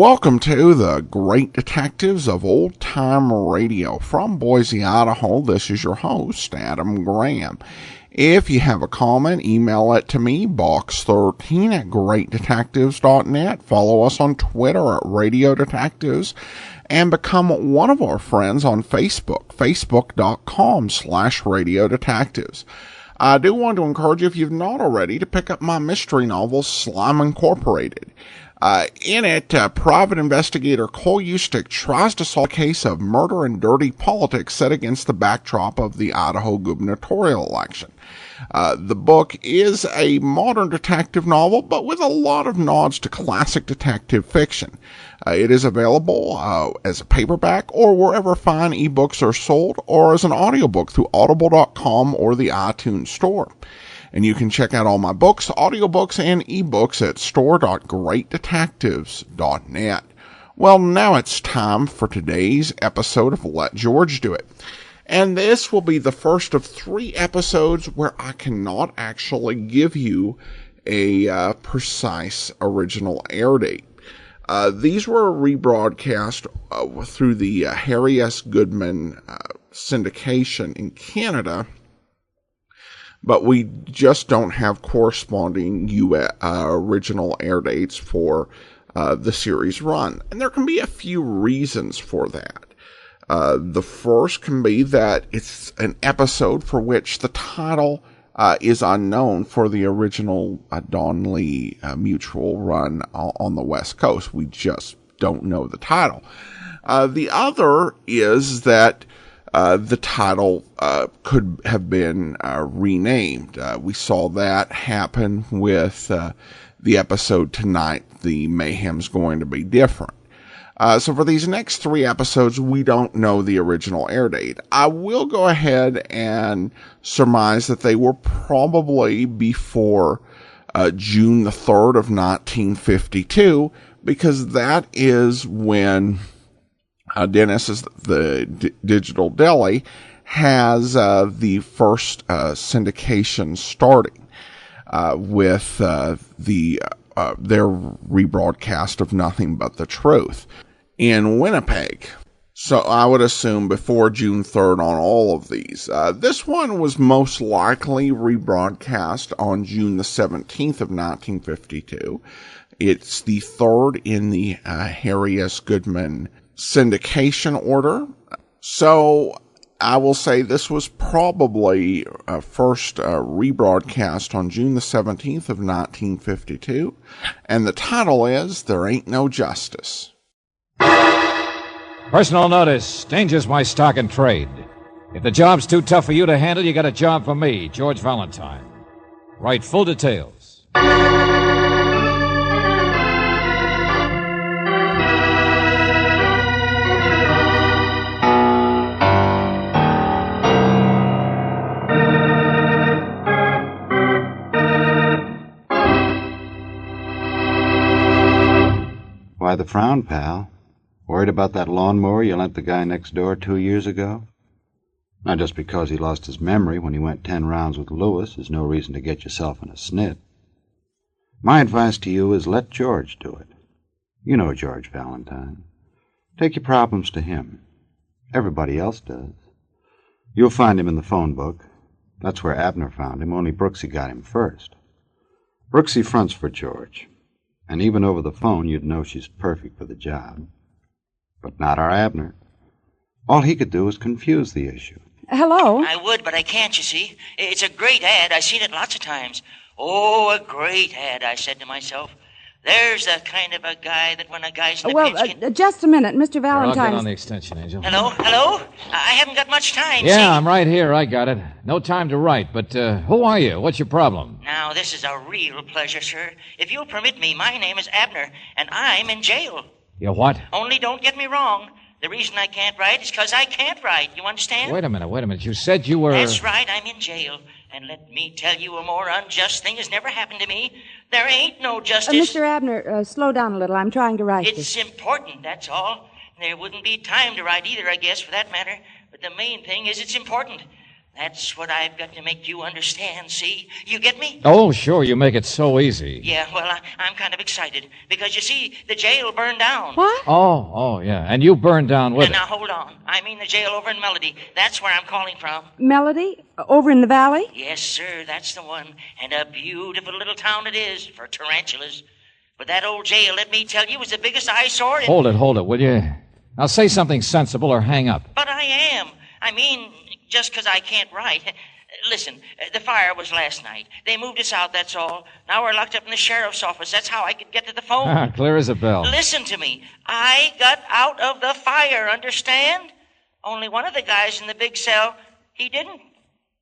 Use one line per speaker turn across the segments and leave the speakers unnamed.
Welcome to the Great Detectives of Old Time Radio. From Boise, Idaho, this is your host, Adam Graham. If you have a comment, email it to me, box13@greatdetectives.net. Follow us on Twitter at Radio Detectives, and become one of our friends on Facebook, facebook.com/Radio Detectives. I do want to encourage you, if you've not already, to pick up my mystery novel, Slime Incorporated. In it, private investigator Cole Eustick tries to solve a case of murder and dirty politics set against the backdrop of the Idaho gubernatorial election. The book is a modern detective novel, but with a lot of nods to classic detective fiction. It is available as a paperback or wherever fine ebooks are sold, or as an audiobook through audible.com or the iTunes Store. And you can check out all my books, audiobooks, and ebooks at store.greatdetectives.net. Well, now it's time for today's episode of Let George Do It. And this will be the first of 3 episodes where I cannot actually give you a precise original air date. These were rebroadcast through the Harry S. Goodman syndication in Canada, but we just don't have corresponding original air dates for the series run. And there can be a few reasons for that. The first can be that it's an episode for which the title is unknown for the original Don Lee Mutual run on the West Coast. We just don't know the title. The other is that the title could have been renamed. We saw that happen with the episode tonight, The Mayhem's Going to Be Different. So for these next 3 episodes, we don't know the original air date. I will go ahead and surmise that they were probably before June the 3rd of 1952, because that is when Dennis, the Digital Deli, has the first syndication starting with their rebroadcast of Nothing But the Truth in Winnipeg. So I would assume before June 3rd on all of these. This one was most likely rebroadcast on June the 17th of 1952. It's the third in the Harry S. Goodman syndication order. So I will say this was probably first rebroadcast on June the 17th of 1952. And the title is There Ain't No Justice.
Personal notice. Danger's my stock and trade. If the job's too tough for you to handle, you got a job for me, George Valentine. Write full details.
Why the frown, pal? Worried about that lawnmower you lent the guy next door 2 years ago? Not just because he lost his memory when he went 10 rounds with Lewis is no reason to get yourself in a snit. My advice to you is let George do it. You know George Valentine. Take your problems to him. Everybody else does. You'll find him in the phone book. That's where Abner found him, only Brooksy got him first. Brooksy fronts for George. And even over the phone, you'd know she's perfect for the job. But not our Abner. All he could do was confuse the issue.
Hello?
I would, but I can't, you see. It's a great ad. I've seen it lots of times. Oh, a great ad, I said to myself. There's the kind of a guy that when a guy's in a pinch can...
just a minute, Mr. Valentine.
I'll get on the extension, Angel.
Hello? I haven't got much time,
Yeah,
see?
I'm right here. I got it. No time to write, but who are you? What's your problem?
Now, this is a real pleasure, sir. If you'll permit me, my name is Abner, and I'm in jail.
You what?
Only don't get me wrong. The reason I can't write is because I can't write. You understand?
Wait a minute. You said you were...
That's right, I'm in jail. And let me tell you, a more unjust thing has never happened to me. There ain't no justice.
Mr. Abner, slow down a little. I'm trying to write
It's important, that's all. There wouldn't be time to write either, I guess, for that matter. But the main thing is it's important. That's what I've got to make you understand, see? You get me?
Oh, sure, you make it so easy.
Yeah, well, I'm kind of excited because, you see, the jail burned down.
What?
Oh, yeah. And you burned down with it.
Now, hold on. I mean the jail over in Melody. That's where I'm calling from.
Melody? Over in the valley?
Yes, sir, that's the one. And a beautiful little town it is for tarantulas. But that old jail, let me tell you, was the biggest eyesore in...
Hold it, will you? Now say something sensible or hang up.
But I am. I mean, just because I can't write. Listen, the fire was last night. They moved us out, that's all. Now we're locked up in the sheriff's office. That's how I could get to the phone.
Clear as a bell.
Listen to me. I got out of the fire, understand? Only one of the guys in the big cell, he didn't.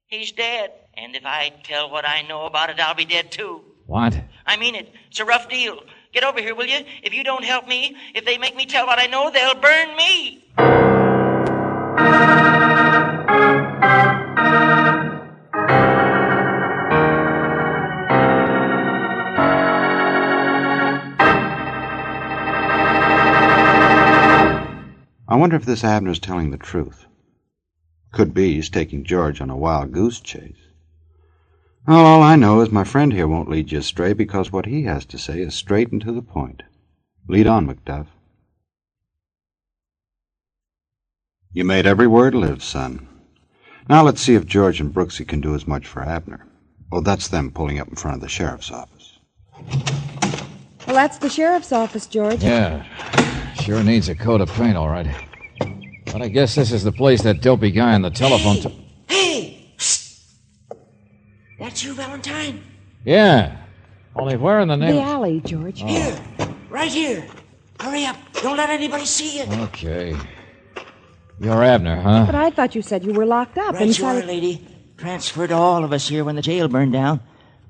He's dead. And if I tell what I know about it, I'll be dead, too.
What?
I mean it. It's a rough deal. Get over here, will you? If you don't help me, if they make me tell what I know, they'll burn me.
I wonder if this Abner's telling the truth. Could be he's taking George on a wild goose chase. Well, all I know is my friend here won't lead you astray because what he has to say is straight and to the point. Lead on, Macduff. You made every word live, son. Now let's see if George and Brooksy can do as much for Abner. Oh, that's them pulling up in front of the sheriff's office.
Well, that's the sheriff's office, George.
Yeah, sure needs a coat of paint, all right. But I guess this is the place that dopey guy on the telephone...
Hey! That's you, Valentine?
Yeah. Only where in the name...
The alley, George.
Here. Right here. Hurry up. Don't let anybody see you.
Okay. You're Abner, huh?
But I thought you said you were locked up
Right you
inside...
are, lady. Transferred all of us here when the jail burned down.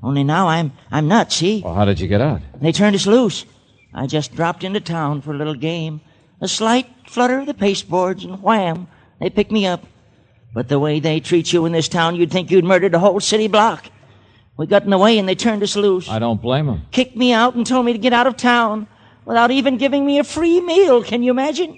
Only now I'm nuts, see?
Well, how did you get out?
They turned us loose. I just dropped into town for a little game. A slight flutter of the pasteboards, and wham, they picked me up. But the way they treat you in this town, you'd think you'd murdered a whole city block. We got in the way and they turned us loose.
I don't blame them.
Kicked me out and told me to get out of town without even giving me a free meal. Can you imagine?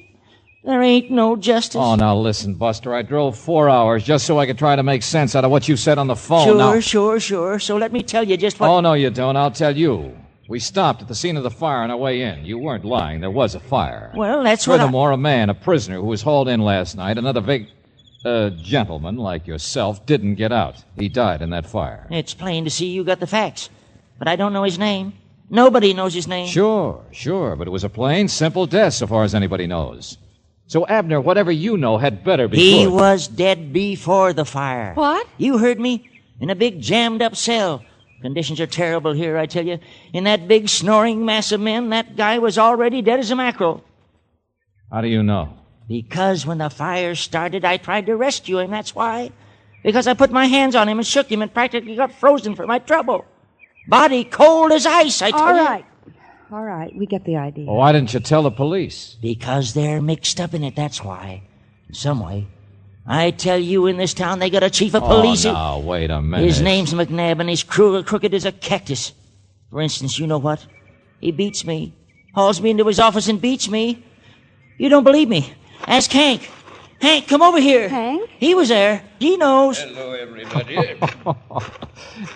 There ain't no justice.
Oh, now listen, Buster. I drove 4 hours just so I could try to make sense out of what you said on the phone.
Sure. So let me tell you just what...
Oh, no, you don't. I'll tell you. We stopped at the scene of the fire on our way in. You weren't lying. There was a fire.
Well, that's what
Furthermore, a man, a prisoner who was hauled in last night, another gentleman like yourself, didn't get out. He died in that fire.
It's plain to see you got the facts. But I don't know his name. Nobody knows his name.
Sure. But it was a plain, simple death so far as anybody knows. So, Abner, whatever you know had better be
He
good.
was dead before the fire.
What?
You heard me. In a big jammed-up cell. Conditions are terrible here, I tell you. In that big snoring mass of men, that guy was already dead as a mackerel.
How do you know?
Because when the fire started, I tried to rescue him, that's why. Because I put my hands on him and shook him and practically got frozen for my trouble. Body cold as ice, I tell you.
All right, we get the idea.
Well, why didn't you tell the police?
Because they're mixed up in it, that's why. In some way. I tell you, in this town, they got a chief of police.
Oh, now, wait a minute.
His name's McNabb, and he's crooked as a cactus. For instance, you know what? He beats me. Hauls me into his office and beats me. You don't believe me? Ask Hank. Hank, come over here.
Hank?
He was there. He knows.
Hello, everybody.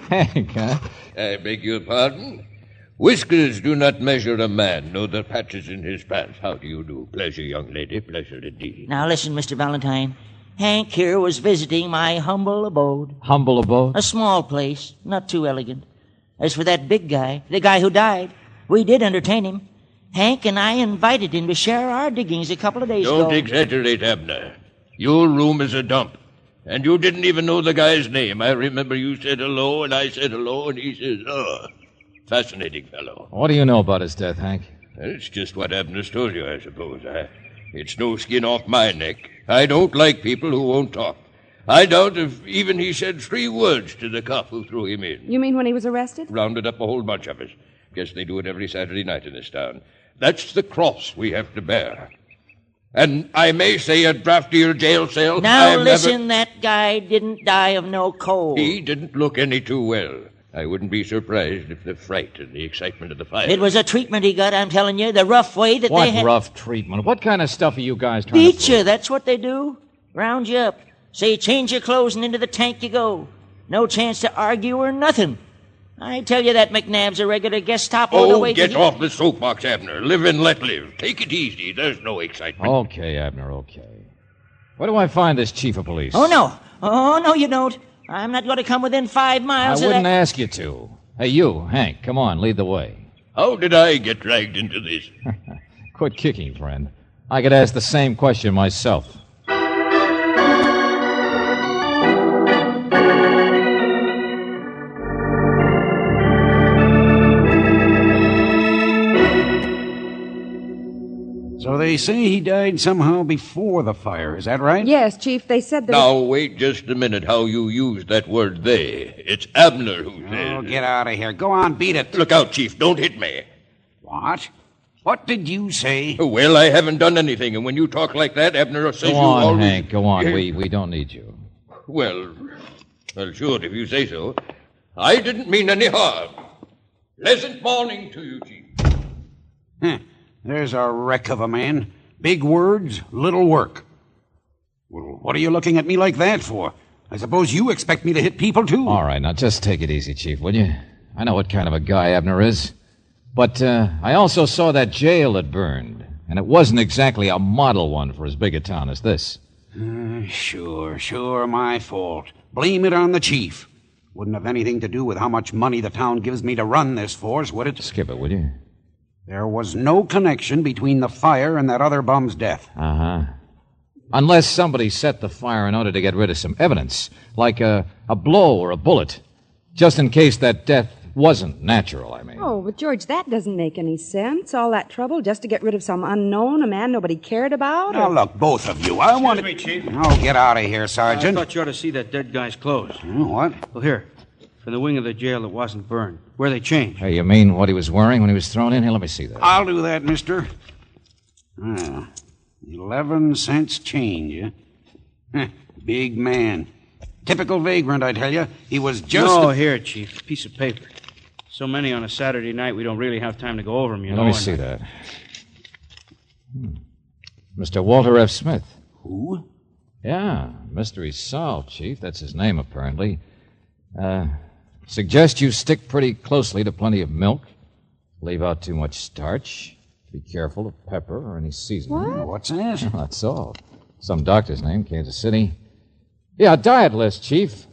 Hank, huh?
I beg your pardon? Whiskers do not measure a man, nor the patches in his pants. How do you do? Pleasure, young lady. Pleasure indeed.
Now listen, Mr. Valentine. Hank here was visiting my humble abode.
Humble abode?
A small place, not too elegant. As for that big guy, the guy who died, we did entertain him. Hank and I invited him to share our diggings a couple of days ago.
Don't exaggerate, Abner. Your room is a dump. And you didn't even know the guy's name. I remember you said hello, and I said hello, and he says, oh. Fascinating fellow.
What do you know about his death, Hank?
It's just what Abner's told you, I suppose. It's no skin off my neck. I don't like people who won't talk. I doubt if even he said 3 words to the cop who threw him in.
You mean when he was arrested?
Rounded up a whole bunch of us. Guess they do it every Saturday night in this town. That's the cross we have to bear. And I may say a draftier jail cell.
Now listen, that guy didn't die of no cold.
He didn't look any too well. I wouldn't be surprised if the fright and the excitement of the fire...
It was a treatment he got, I'm telling you, the rough way that they had...
What rough treatment? What kind of stuff are you guys trying to
Beat you, that's what they do. Round you up. Say change your clothes and into the tank you go. No chance to argue or nothing. I tell you that McNabb's a regular Gestapo the way
get off the soapbox, Abner. Live and let live. Take it easy. There's no excitement.
Okay, Abner, okay. Where do I find this chief of police?
Oh, no, you don't. I'm not going to come within 5 miles
I
of
wouldn't
that.
ask you to. Hey, you, Hank, come on, lead the way.
How did I get dragged into this?
Quit kicking, friend. I could ask the same question myself.
So they say he died somehow before the fire, is that right?
Yes, Chief, they said that...
Now, wait just a minute how you use that word they. It's Abner who says.
Oh, get out of here. Go on, beat it.
Look out, Chief. Don't hit me.
What? What did you say?
Well, I haven't done anything, and when you talk like that, Abner says
Go on,
you always...
Hank, go on. We don't need you.
Well, sure, if you say so. I didn't mean any harm. Pleasant morning to you, Chief.
Huh. There's a wreck of a man. Big words, little work. Well, what are you looking at me like that for? I suppose you expect me to hit people, too?
All right, now just take it easy, Chief, will you? I know what kind of a guy Abner is. But I also saw that jail that burned, and it wasn't exactly a model one for as big a town as this.
Sure, my fault. Blame it on the chief. Wouldn't have anything to do with how much money the town gives me to run this force, would it?
Skip it, will you?
There was no connection between the fire and that other bum's death.
Uh-huh. Unless somebody set the fire in order to get rid of some evidence, like a blow or a bullet, just in case that death wasn't natural, I mean.
Oh, but George, that doesn't make any sense. All that trouble just to get rid of some unknown, a man nobody cared about?
Now, look, both of you, I want to...
Excuse me, Chief.
Oh, get out of here,
I
Sergeant.
thought you ought to see that dead guy's clothes.
What?
Well, here. From the wing of the jail that wasn't burned. Where they changed.
Hey, you mean what he was wearing when he was thrown in? Here, let me see that.
I'll do that, mister. 11 cents change, huh? Big man. Typical vagrant, I tell you. He was just...
No, here, Chief. A piece of paper. So many on a Saturday night, we don't really have time to go over them, you know.
Let me see that. Mr. Walter F. Smith.
Who?
Yeah, mystery solved, Chief. That's his name, apparently. Suggest you stick pretty closely to plenty of milk. Leave out too much starch. Be careful of pepper or any seasoning.
What's that?
Well, that's all. Some doctor's name, Kansas City. Yeah, a diet list, Chief.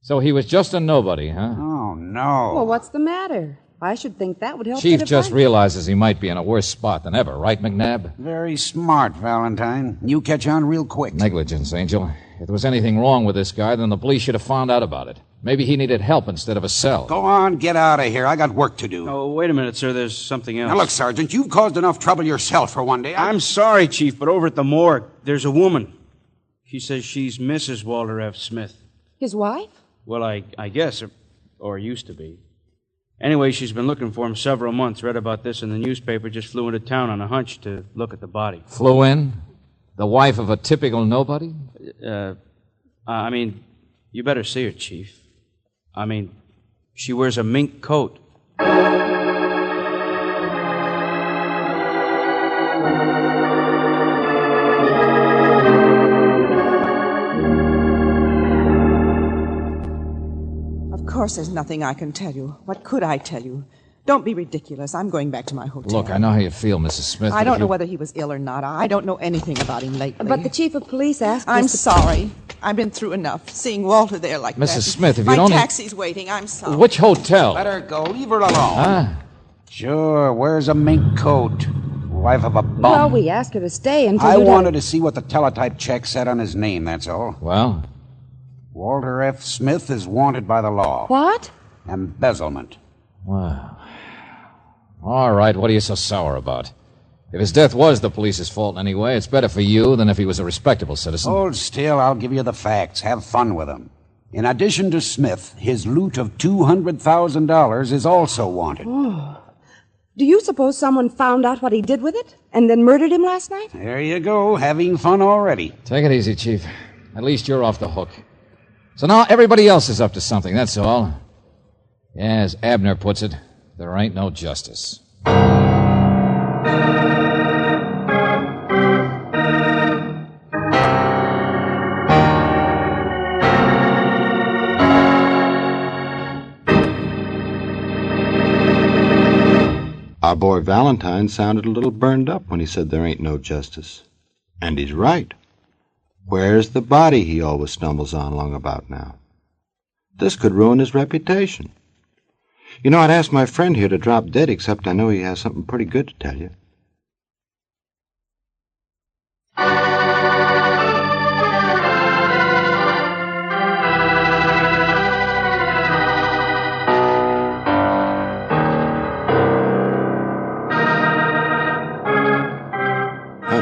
So he was just a nobody, huh?
Oh, no.
Well, what's the matter? I should think that would help.
Chief
get a
just
fight.
realizes he might be in a worse spot than ever, right, McNabb?
Very smart, Valentine. You catch on real quick.
Negligence, Angel. If there was anything wrong with this guy, then the police should have found out about it. Maybe he needed help instead of a cell.
Go on, get out of here. I got work to do.
Oh, wait a minute, sir. There's something else.
Now, look, Sergeant, you've caused enough trouble yourself for one day.
I'm sorry, Chief, but over at the morgue, there's a woman. She says she's Mrs. Walter F. Smith.
His wife?
Well, I guess, or used to be. Anyway, she's been looking for him several months. Read about this in the newspaper. Just flew into town on a hunch to look at the body.
Flew in? The wife of a typical nobody?
I mean, you better see her, Chief. I mean, she wears a mink coat.
Of course there's nothing I can tell you. What could I tell you? Don't be ridiculous. I'm going back to my hotel.
Look, I know how you feel, Mrs. Smith.
I don't know whether he was ill or not. I don't know anything about him lately.
But the chief of police asked
I'm
us to...
sorry. I've been through enough. Seeing Walter there like that.
Mrs. Smith, if
my
you'd only...
taxi's waiting. I'm sorry.
Which hotel?
Let her go. Leave her alone.
Huh?
Sure, wears a mink coat. Wife of a bum.
Well, we asked her to stay until
I
you...
wanted to see what the teletype check said on his name, that's all.
Well?
Walter F. Smith is wanted by the law.
What?
Embezzlement.
Well... All right, what are you so sour about? If his death was the police's fault anyway, it's better for you than if he was a respectable citizen.
Hold still, I'll give you the facts. Have fun with them. In addition to Smith, his loot of $200,000 is also wanted.
Oh. Do you suppose someone found out what he did with it and then murdered him last night?
There you go, having fun already.
Take it easy, Chief. At least you're off the hook. So now everybody else is up to something, that's all. Yeah, as Abner puts it, there ain't no justice.
Valentine sounded a little burned up when he said there ain't no justice. And he's right. Where's the body he always stumbles on long about now? This could ruin his reputation. You know, I'd ask my friend here to drop dead, except I know he has something pretty good to tell you.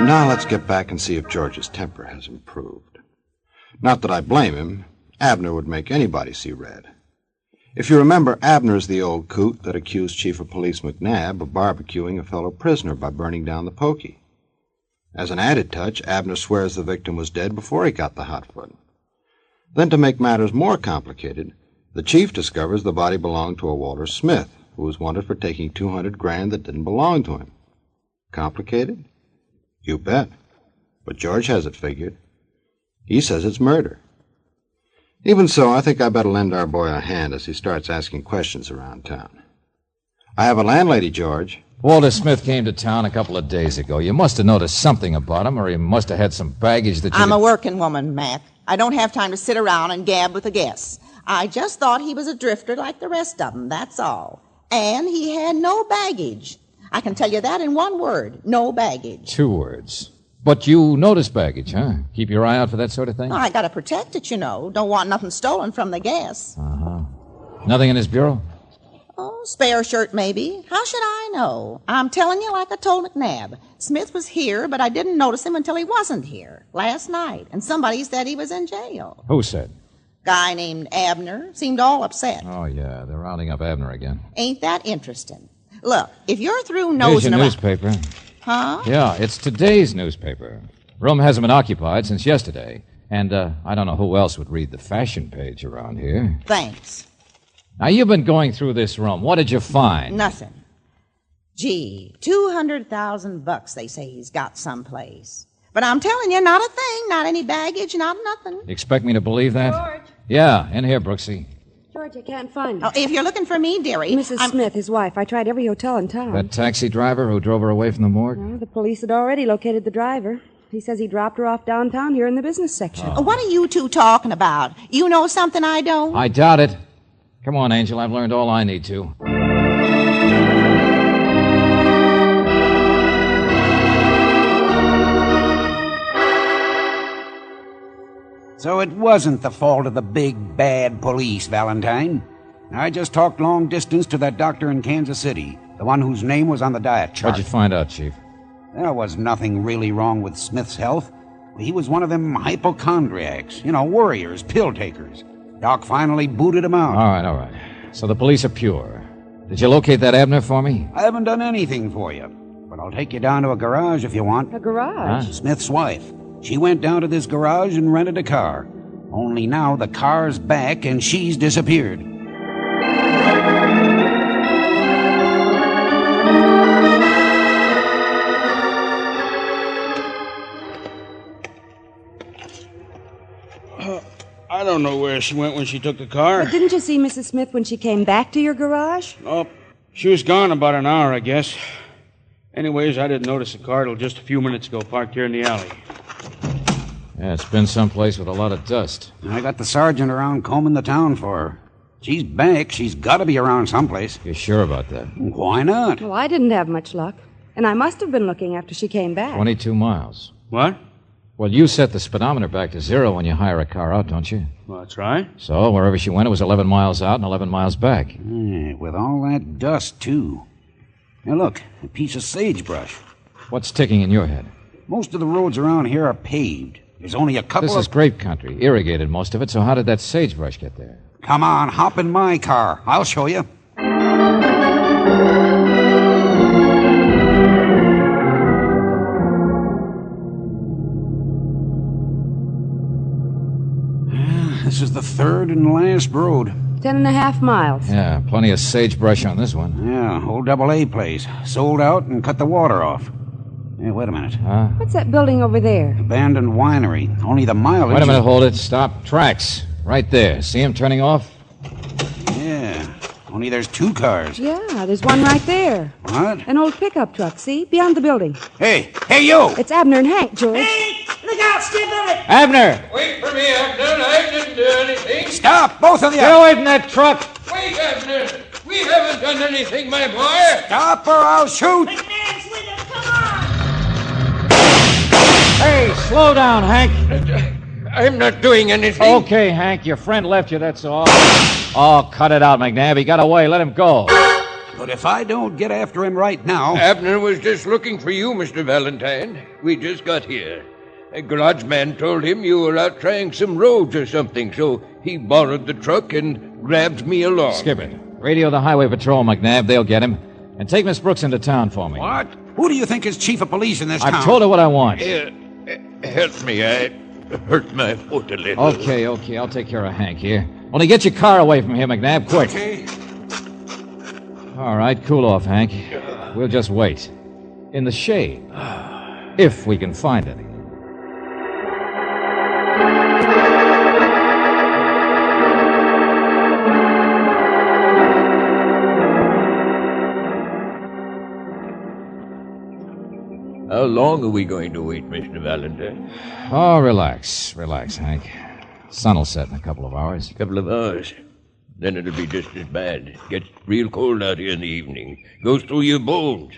Now let's get back and see if George's temper has improved. Not that I blame him. Abner would make anybody see red. If you remember, Abner's the old coot that accused Chief of Police McNabb of barbecuing a fellow prisoner by burning down the pokey. As an added touch, Abner swears the victim was dead before he got the hot foot. Then, to make matters more complicated, the chief discovers the body belonged to a Walter Smith, who was wanted for taking $200,000 that didn't belong to him. Complicated? You bet. But George has it figured. He says it's murder. Even so, I think I better lend our boy a hand as he starts asking questions around town. I have a landlady, George.
Walter Smith came to town a couple of days ago. You must have noticed something about him, or he must have had some baggage that you...
I'm a working woman, Mac. I don't have time to sit around and gab with the guests. I just thought he was a drifter like the rest of them, that's all. And he had no baggage. I can tell you that in one word. No baggage.
2 words. But you notice baggage, huh? Keep your eye out for that sort of thing?
I gotta protect it, you know. Don't want nothing stolen from the guests.
Uh-huh. Nothing in his bureau?
Oh, spare shirt, maybe. How should I know? I'm telling you like I told McNabb. Smith was here, but I didn't notice him until he wasn't here. Last night. And somebody said he was in jail.
Who said?
Guy named Abner. Seemed all upset.
Oh, yeah. They're rounding up Abner again.
Ain't that interesting? Look, if you're through nosing
around...
around...
newspaper.
Huh?
Yeah, it's today's newspaper. Room hasn't been occupied since yesterday. And I don't know who else would read the fashion page around here.
Thanks.
Now, you've been going through this room. What did you find?
Nothing. Gee, $200,000 they say he's got someplace. But I'm telling you, not a thing, not any baggage, not nothing.
You expect me to believe that?
George.
Yeah, in here, Brooksy.
George, I can't find him.
Oh, if you're looking for me, dearie...
Mrs. Smith, his wife. I tried every hotel in town.
That taxi driver who drove her away from the morgue?
No, the police had already located the driver. He says he dropped her off downtown here in the business section.
Oh. What are you two talking about? You know something I don't?
I doubt it. Come on, Angel. I've learned all I need to.
So it wasn't the fault of the big, bad police, Valentine. I just talked long distance to that doctor in Kansas City, the one whose name was on the diet chart.
What'd you find out, Chief?
There was nothing really wrong with Smith's health. He was one of them hypochondriacs, worriers, pill takers. Doc finally booted him out.
All right. So the police are pure. Did you locate that Abner for me?
I haven't done anything for you, but I'll take you down to a garage if you want.
A garage?
Huh?
Smith's wife. She went down to this garage and rented a car. Only now the car's back and she's disappeared.
I don't know where she went when she took the car.
But didn't you see Mrs. Smith when she came back to your garage?
Oh, she was gone about an hour, I guess. Anyways, I didn't notice the car till just a few minutes ago, parked here in the alley.
Yeah, it's been someplace with a lot of dust.
I got the sergeant around combing the town for her. She's back. She's got to be around someplace.
You sure about that?
Why not?
Well, I didn't have much luck. And I must have been looking after she came back.
22 miles.
What?
Well, you set the speedometer back to 0 when you hire a car out, don't you?
Well, that's right.
So, wherever she went, it was 11 miles out and 11 miles back.
With all that dust, too. Now, look, a piece of sagebrush.
What's ticking in your head?
Most of the roads around here are paved. There's only a couple
This is grape country, irrigated most of it, so how did that sagebrush get there?
Come on, hop in my car. I'll show you. This is the third and last road.
10.5 miles.
Yeah, plenty of sagebrush on this one.
Yeah, old AA place. Sold out and cut the water off. Hey, wait a minute.
Huh?
What's that building over there?
Abandoned winery. Only the mileage...
Wait a minute, hold it. Stop. Tracks. Right there. See him turning off?
Yeah. only there's 2 cars.
Yeah, there's one right there.
What?
An old pickup truck, see? Beyond the building.
Hey, you!
It's Abner and Hank, George.
Look out, skip it!
Abner!
Wait for me, Abner. I didn't do anything.
Stop, both of you!
Get away from that truck!
Wait, Abner. We haven't done anything, my boy.
Stop or I'll shoot!
McNabb's with him, come on!
Hey, slow down, Hank.
I'm not doing anything.
Okay, Hank, your friend left you, that's all. Oh, cut it out, McNabb. He got away. Let him go.
But if I don't get after him right now...
Abner was just looking for you, Mr. Valentine. We just got here. A garage man told him you were out trying some roads or something, so he borrowed the truck and grabbed me along.
Skip it. Radio the highway patrol, McNabb. They'll get him. And take Miss Brooks into town for me.
What? Who do you think is chief of police in this town?
I've told her what I want.
Help me. I hurt my foot a little.
Okay. I'll take care of Hank here. Only get your car away from here, McNabb, quick.
Okay.
All right, cool off, Hank. We'll just wait. In the shade. If we can find any.
How long are we going to wait, Mr. Valentine?
Oh, relax, Hank. Sun'll set in a couple of hours.
Couple of hours. Then it'll be just as bad. Gets real cold out here in the evening. Goes through your bones.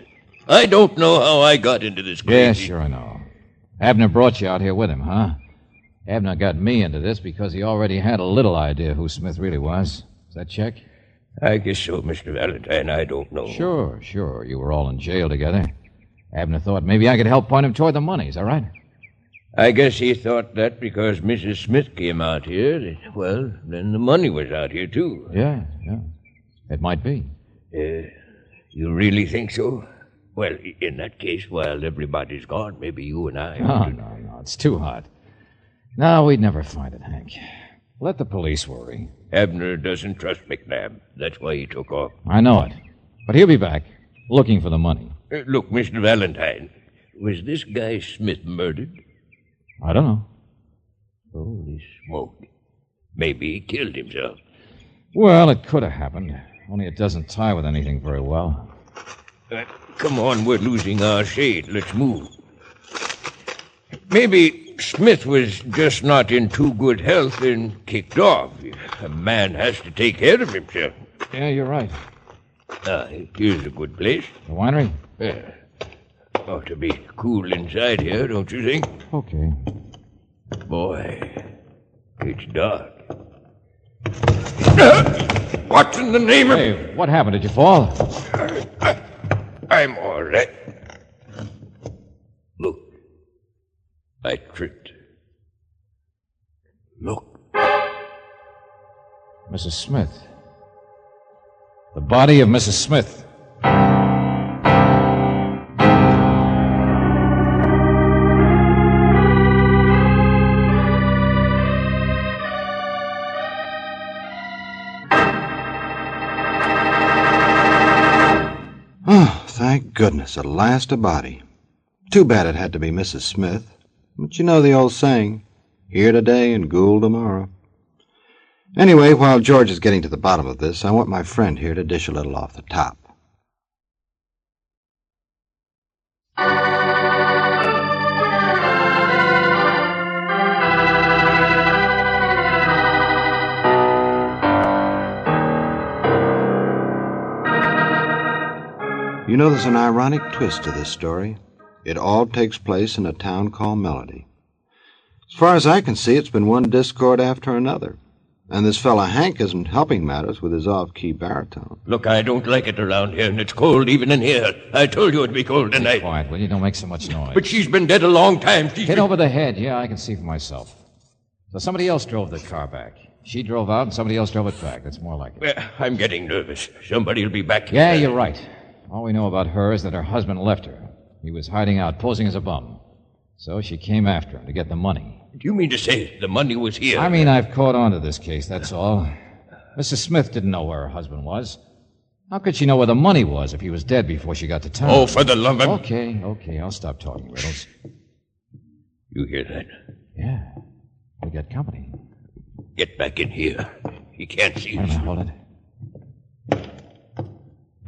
I don't know how I got into this crazy...
Yeah, sure I know. Abner brought you out here with him, huh? Abner got me into this because he already had a little idea who Smith really was. Does that check?
I guess so, Mr. Valentine. I don't know.
Sure. You were all in jail together. Abner thought maybe I could help point him toward the money. Is that right?
I guess he thought that because Mrs. Smith came out here, well, then the money was out here, too.
Yeah. It might be.
You really think so? Well, in that case, while everybody's gone, maybe you and I...
No. It's too hot. No, we'd never find it, Hank. Let the police worry.
Abner doesn't trust McNabb. That's why he took off.
I know it. But he'll be back, looking for the money.
Look, Mr. Valentine, was this guy Smith murdered?
I don't know.
Holy smoke. Maybe he killed himself.
Well, it could have happened. Only it doesn't tie with anything very well.
Come on, we're losing our shade. Let's move. Maybe Smith was just not in too good health and kicked off. A man has to take care of himself.
Yeah, you're right.
Here's a good place.
The winery?
Yeah. Ought to be cool inside here, don't you think?
Okay.
Boy, it's dark. What in the name of...
Hey, what happened? Did you fall?
I'm all right. Look. I tripped. Look.
Mrs. Smith. The body of Mrs. Smith.
Oh, thank goodness, at last a body. Too bad it had to be Mrs. Smith. But you know the old saying, here today and ghoul tomorrow. Anyway, while George is getting to the bottom of this, I want my friend here to dish a little off the top. You know, there's an ironic twist to this story. It all takes place in a town called Melody. As far as I can see, it's been one discord after another. And this fella Hank isn't helping matters with his off-key baritone.
Look, I don't like it around here, and it's cold even in here. I told you it'd be cold tonight.
Be quiet, will you? Don't make so much noise.
But she's been dead a long time.
Hit over the head. Yeah, I can see for myself. So somebody else drove the car back. She drove out, and somebody else drove it back. That's more like it.
Well, I'm getting nervous. Somebody'll be back here.
Yeah, you're right. All we know about her is that her husband left her. He was hiding out, posing as a bum. So she came after him to get the money.
Do you mean to say the money was here?
I mean, I've caught on to this case, that's all. Mrs. Smith didn't know where her husband was. How could she know where the money was if he was dead before she got to town?
Oh, for the love of...
Okay, I'll stop talking, Riddles.
You hear that?
Yeah, we got company.
Get back in here. He can't see us.
Wait a minute, hold it.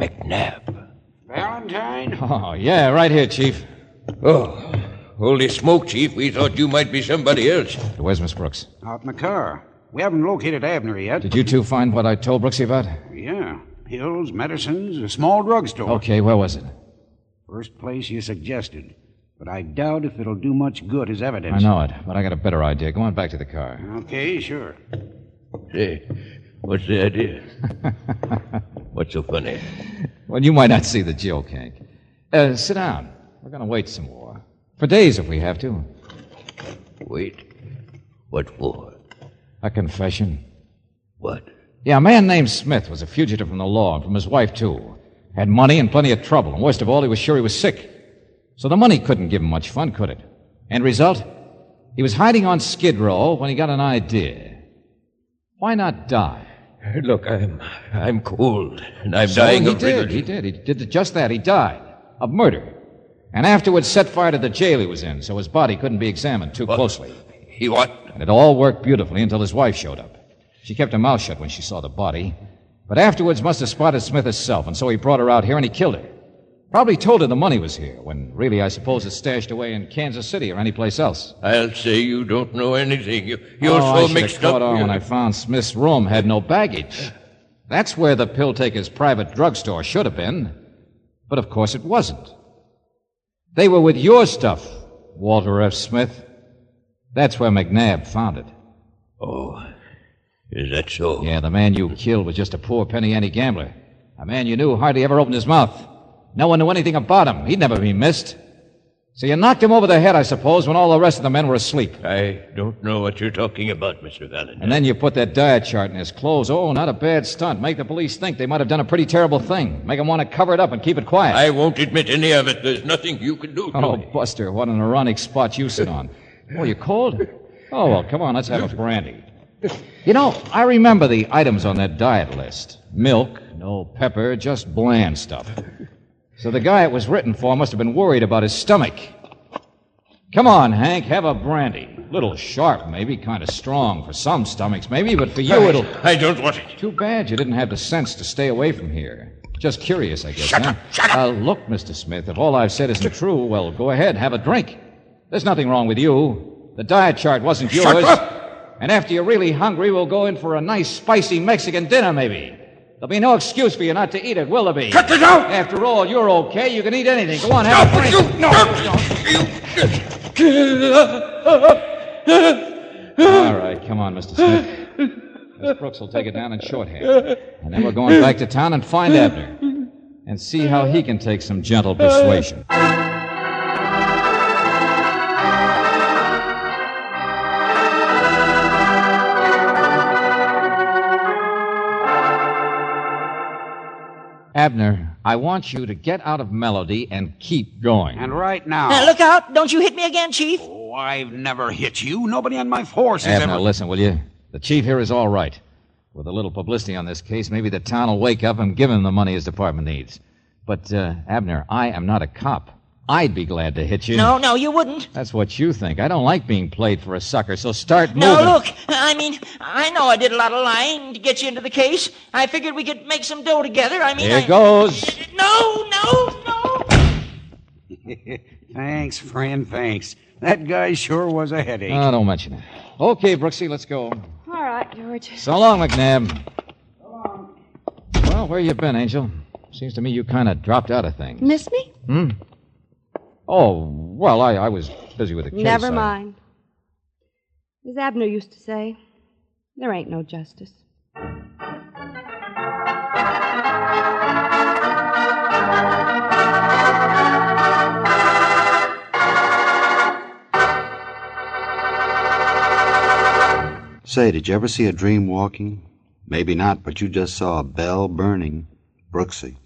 McNabb.
Valentine?
Oh, yeah, right here, Chief.
Oh, holy smoke, Chief. We thought you might be somebody else.
Where's Miss Brooks?
Out in the car. We haven't located Abner yet.
Did you two find what I told Brooksy about?
Yeah. Pills, medicines, a small drugstore.
Okay, where was it?
First place you suggested. But I doubt if it'll do much good as evidence.
I know it, but I got a better idea. Go on back to the car.
Okay, sure.
Say, what's the idea? What's so funny?
Well, you might not see the joke, Hank. Sit down. We're going to wait some more. For days if we have to.
Wait. What for?
A confession.
What?
Yeah, a man named Smith was a fugitive from the law, and from his wife, too. Had money and plenty of trouble, and worst of all, he was sure he was sick. So the money couldn't give him much fun, could it? End result? He was hiding on Skid Row when he got an idea. Why not die?
Look, I'm cold, and I'm dying of riddles.
He did just that. He died of murder. And afterwards set fire to the jail he was in, so his body couldn't be examined too closely.
He what?
And it all worked beautifully until his wife showed up. She kept her mouth shut when she saw the body, but afterwards must have spotted Smith herself, and so he brought her out here and he killed her. Probably told her the money was here, when really I suppose it's stashed away in Kansas City or anyplace else.
I'll say you don't know anything. You're
I
so mixed
caught
up.
on when I found Smith's room had no baggage. That's where the pill taker's private drugstore should have been. But of course it wasn't. They were with your stuff, Walter F. Smith. That's where McNabb found it.
Oh, is that so?
Yeah, the man you killed was just a poor penny ante gambler. A man you knew hardly ever opened his mouth. No one knew anything about him. He'd never be missed. So you knocked him over the head, I suppose, when all the rest of the men were asleep.
I don't know what you're talking about, Mr. Valentine.
And then you put that diet chart in his clothes. Oh, not a bad stunt. Make the police think they might have done a pretty terrible thing. Make them want to cover it up and keep it quiet.
I won't admit any of it. There's nothing you can do to me.
Buster, what an ironic spot you sit on. Oh, you cold? Oh, well, come on, let's have a brandy. You know, I remember the items on that diet list. Milk, no pepper, just bland stuff. So the guy it was written for must have been worried about his stomach. Come on, Hank, have a brandy. Little sharp, maybe, kind of strong for some stomachs, maybe, but for you it'll...
I don't want it.
Too bad you didn't have the sense to stay away from here. Just curious, I guess,
Shut up.
Look, Mr. Smith, if all I've said isn't true, well, go ahead, have a drink. There's nothing wrong with you. The diet chart wasn't yours.
Shut up!
And after you're really hungry, we'll go in for a nice, spicy Mexican dinner, maybe. There'll be no excuse for you not to eat it, will there be?
Cut this out!
After all, you're okay. You can eat anything. Go on, have a drink. All right, come on, Mr. Smith. Miss Brooks will take it down in shorthand. And then we're going back to town and find Abner. And see how he can take some gentle persuasion. Abner, I want you to get out of melody and keep going.
And right now...
Now, look out. Don't you hit me again, Chief.
Oh, I've never hit you. Nobody on my force has
Abner,
ever...
listen, will you? The chief here is all right. With a little publicity on this case, maybe the town will wake up and give him the money his department needs. But, Abner, I am not a cop. I'd be glad to hit you.
No, you wouldn't.
That's what you think. I don't like being played for a sucker, so start moving.
No, look, I know I did a lot of lying to get you into the case. I figured we could make some dough together.
Here goes.
No.
Thanks, friend, thanks. That guy sure was a headache.
Oh, don't mention it. Okay, Brooksy, let's go.
All right, George.
So long, McNabb. So long. Well, where you been, Angel? Seems to me you kind of dropped out of things.
Miss me?
Oh, well, I was busy with the case.
Never mind. As Abner used to say, there ain't no justice.
Say, did you ever see a dream walking? Maybe not, but you just saw a bell burning. Brooksy.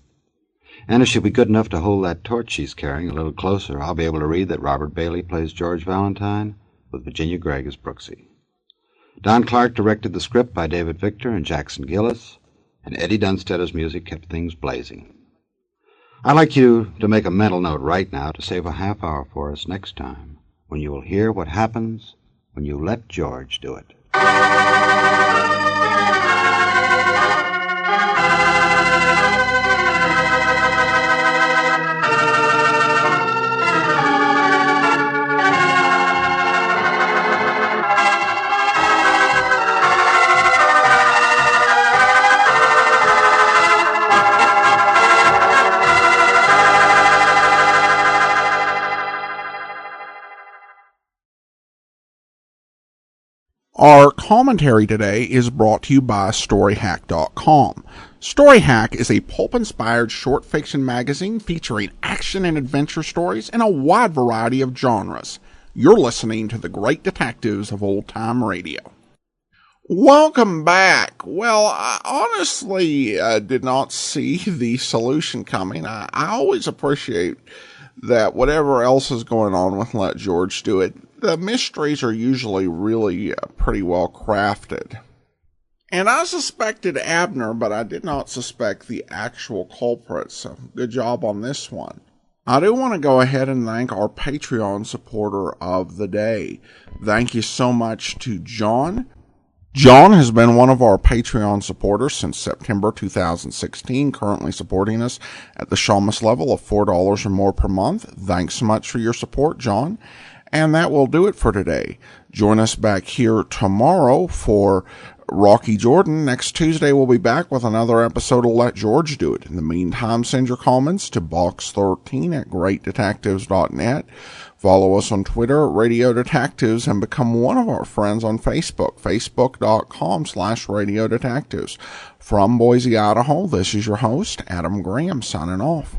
And if she'll be good enough to hold that torch she's carrying a little closer, I'll be able to read that Robert Bailey plays George Valentine with Virginia Gregg as Brooksy. Don Clark directed the script by David Victor and Jackson Gillis, and Eddie Dunstedter's music kept things blazing. I'd like you to make a mental note right now to save a half hour for us next time, when you will hear what happens when you let George do it.
Our commentary today is brought to you by StoryHack.com. StoryHack is a pulp-inspired short fiction magazine featuring action and adventure stories in a wide variety of genres. You're listening to the great detectives of old-time radio. Welcome back. Well, I honestly did not see the solution coming. I always appreciate that whatever else is going on with Let George Do It, the mysteries are usually really pretty well crafted. And I suspected Abner, but I did not suspect the actual culprit, so good job on this one. I do want to go ahead and thank our Patreon supporter of the day. Thank you so much to John. John has been one of our Patreon supporters since September 2016, currently supporting us at the Shamus level of $4 or more per month. Thanks so much for your support, John. And that will do it for today. Join us back here tomorrow for Rocky Jordan. Next Tuesday, we'll be back with another episode of Let George Do It. In the meantime, send your comments to box13@greatdetectives.net. Follow us on Twitter at Radio Detectives and become one of our friends on Facebook, facebook.com/Radio Detectives. From Boise, Idaho, this is your host, Adam Graham, signing off.